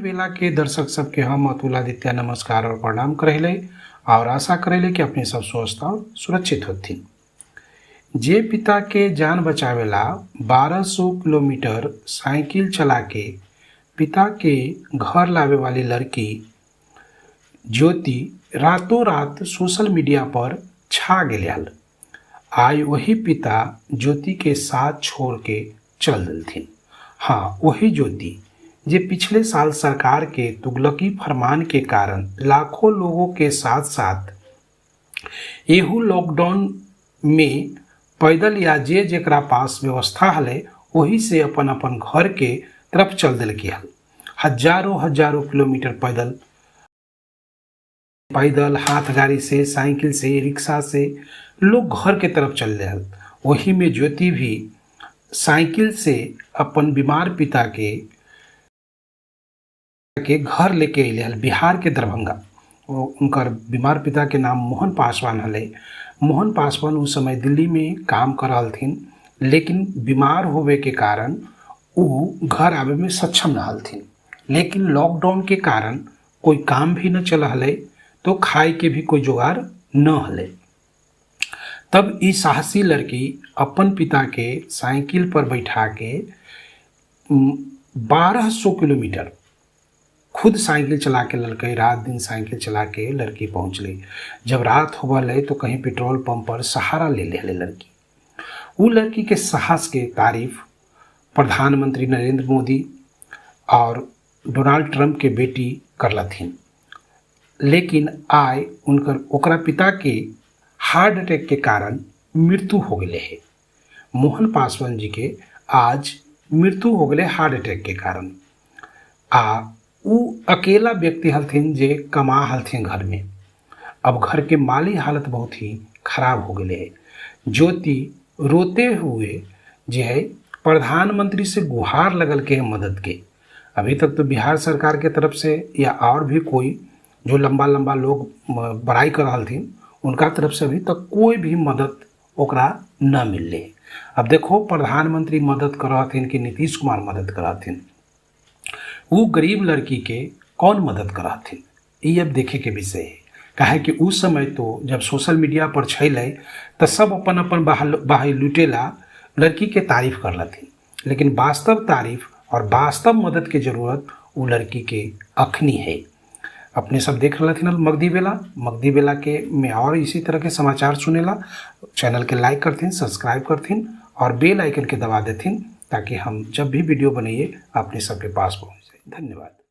बेला के दर्शक सबके हम अतुल आदित्य नमस्कार और प्रणाम करेले और आशा करेले कि अपने सब स्वस्थ और सुरक्षित होती। जे पिता के जान बचावेला 1200 किलोमीटर साइकिल चला के पिता के घर लावे वाली लड़की ज्योति रातों रात सोशल मीडिया पर छा गेल। आज वही पिता ज्योति के साथ छोड़ के चल दिलथिन। हाँ, वही ज्योति जे पिछले साल सरकार के तुगलकी फरमान के कारण लाखों लोगों के साथ साथ एहू लॉकडाउन में पैदल या जे जेकरा पास व्यवस्था हले वही से अपन अपन घर के तरफ चल दिलकी हल। हजारों किलोमीटर पैदल हाथ गाड़ी से, साइकिल से, रिक्शा से लोग घर के तरफ चल रहे हल। वही में ज्योति भी साइकिल से अपन बीमार पिता के घर लेके अले हल बिहार के दरभंगा। उनकर बीमार पिता के नाम मोहन पासवान हले। मोहन पासवान उस समय दिल्ली में काम कर रहल थिन, लेकिन बीमार होवे के कारण वो घर आवे में सक्षम न हलथिन। लेकिन लॉकडाउन के कारण कोई काम भी न चल हले, तो खाए के भी कोई जुगाड़ न हले। तब ई साहसी लड़की अपन पिता के साइकिल पर बैठा के 1200 किलोमीटर खुद साइकिल चला के लड़के रात दिन साइकिल चला के लड़की पहुँच ली। जब रात होबल है तो कहीं पेट्रोल पंप पर सहारा ले ले लड़की। वो लड़की के साहस के तारीफ प्रधानमंत्री नरेंद्र मोदी और डोनाल्ड ट्रंप के बेटी करलथिन। लेकिन आय ओकरा पिता के हार्ट अटैक के कारण मृत्यु हो गए है। मोहन पासवान जी के आज मृत्यु हो गए हार्ट अटैक के कारण। उ अकेला व्यक्ति हलथिन जे कमा हलथिन घर में। अब घर के माली हालत बहुत ही खराब हो गए है। ज्योति रोते हुए जे है प्रधानमंत्री से गुहार लगल के है मदद के। अभी तक तो बिहार सरकार के तरफ से या और भी कोई जो लंबा लोग बड़ाई कर हलथिन उनका तरफ से अभी तक कोई भी मदद ओकरा न मिले। अब देखो प्रधानमंत्री मदद कर हथिन कि नीतीश कुमार मदद कर हथिन, वो गरीब लड़की के कौन मदद कर हथिन ये अब देखे के विषय है। काहे कि उस समय तो जब सोशल मीडिया पर छैले तो सब अपन अपन बाही लुटेला लड़की के तारीफ कर लथिन, लेकिन वास्तव तारीफ और वास्तव मदद के जरूरत वो लड़की के अखनी है। अपने सब देख रहे थे मगधी बेला के में और इसी तरह के समाचार सुनेला चैनल के लाइक करथिन, सब्सक्राइब करथिन और बेल आइकन के दबा देथिन ताकि हम जब भी वीडियो बनाइए अपने सबके पास पहुँच जाए। धन्यवाद।